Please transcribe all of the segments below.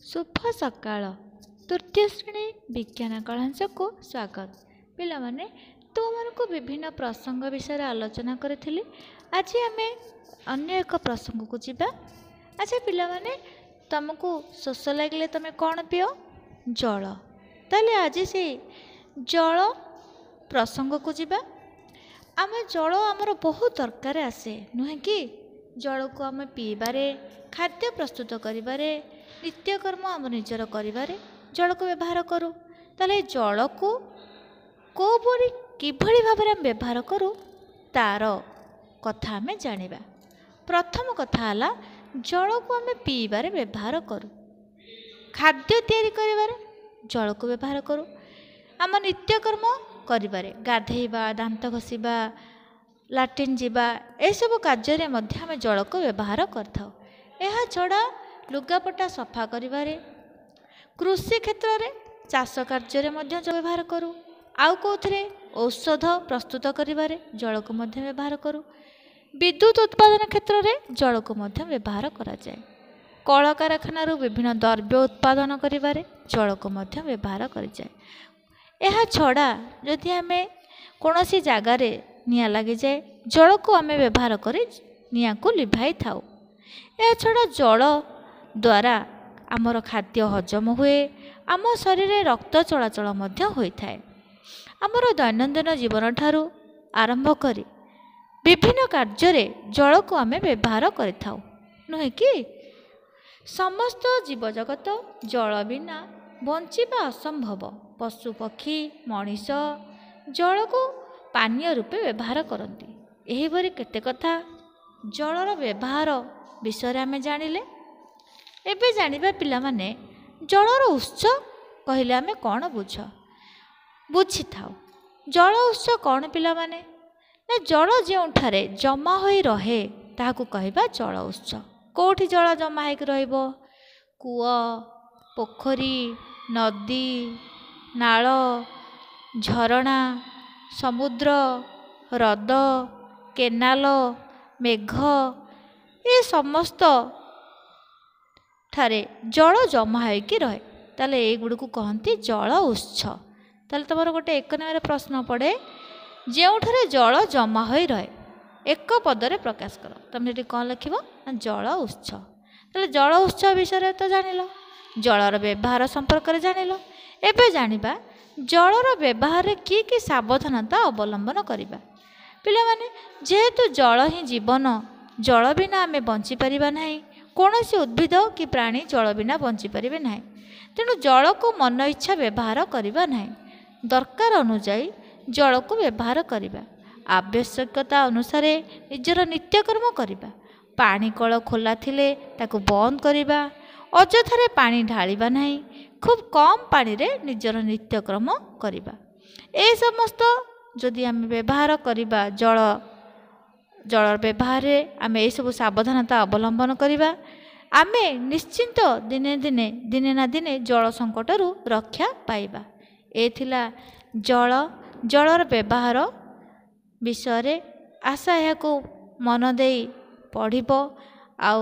शुभ सकाळ तृतीय श्रेणी विज्ञान कलांश को स्वागत। पिला माने तुमको विभिन्न प्रसंग विषय आलोचना करी। आज आम अन्य एक प्रसंग को जीवा। अच्छा पिला माने तुमको शोष लगे तुम कौन पियो? जल। ताले आज से जल प्रसंग को जीवा। आम जल आमर बहुत दरकार आसे नुहे कि जल को आम पीबारे, खाद्य प्रस्तुत करिबारे, नित्यकर्म आम निजर करिबारे जल को व्यवहार करूँ। ताले जल को कोपरी किभली भाव में व्यवहार करूँ तार कथा आम जानिबा। प्रथम कथा है जल को आम पीबारे व्यवहार करूँ, खाद्य तैयारी करिबारे जल को व्यवहार करूँ, आम नित्यकर्म करिबारे गाधेइबा, दांत घसीबा, लाट्रिन जीवा एसबू कार्य आम जल को व्यवहार करथाउ। यह छड़ा लुगापटा सफा करिबारे, कृषि क्षेत्र में चाष कार्य व्यवहार करूँ, आउ कौथे औषध प्रस्तुत करिबारे जल को व्यवहार करूँ, विद्युत उत्पादन क्षेत्र में जल को व्यवहार करा जाए, कल कारखाना विभिन्न द्रव्य उत्पादन करिबारे जल को व्यवहार करा जाए। यह छड़ा जदि आम कौन सी जगार निआं लगी जाए जल को आम व्यवहार कर निआं को लिभाई थाउ। यह छड़ा जल द्वारा आमर खाद्य हजम हुए, आम शरीर में रक्त चलाचल होता है। आमर दैनंदिन जीवन ठारू आरंभ करी विभिन्न कार्य जल को आम व्यवहार करिथाउ नुहे कि? समस्त जीवजगत जल बिना बंचिबा असंभव। पशु पक्षी मनीष जल को पानीय रूपे व्यवहार करती। एहिपरि केते कथा जलर व्यवहार विषय आम जानिले। एबे जानिबा पिला माने जलर उत्स कहले आमे कौन बुझी थाउ। जल उत्स कौन पिला माने ना जल जोठारे जमा होई रहे ताहाकु कहबा जल उत्स। कोठी जल जमा होइक रहिबो? कूଅ, पोखरी, नदी, नाल, झरणा, समुद्र, हृद, केनाल, मेघ ये समस्त ठारे जल जमा होइकी रहे। ताले ए गुड़ को कहती जल उत्स। ताले तुम गोटे एक नंबर प्रश्न पड़े जोठारे जल जमा होई रहे एक पदरे प्रकाश कर। तुम ये कौन लिख? जल उत्स। ताले जल उत्स विषय तो जानिल, जलर व्यवहार संपर्क में जानिल। एबे जानिबा जलर व्यवहार कि सावधानता अवलंबन करिबा। पिला माने जेहेतु जल ही जीवन, जल बिना आमे बंची परिबा नहीं, कौनसी उद्भिद कि प्राणी जल बिना बंची परिबे नहीं। तेणु जल को मन इच्छा व्यवहार करिबा नहीं, दरकार अनुजाई जल को व्यवहार करिबा, आवश्यकता अनुसार निजर नित्यकर्म करिबा, पानी कल खोला थिले ताकु बंद करिबा, अजथारे पानी ढालिबा नहीं, खूब कम पानी रे निजर नित्यक्रम करिबा। ए समस्त जदि आम व्यवहार करिबा जल व्यवहार आम ये सब सावधानता अवलंबन करिबा, आमे निश्चिंत दिने ना दिने जल संकट रक्षा पाइबा। ए थिला जलर व्यवहार विषय। आशा यह मन दे पढ़िब आउ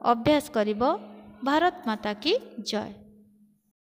अभ्यास करिब। भारत माता की जय।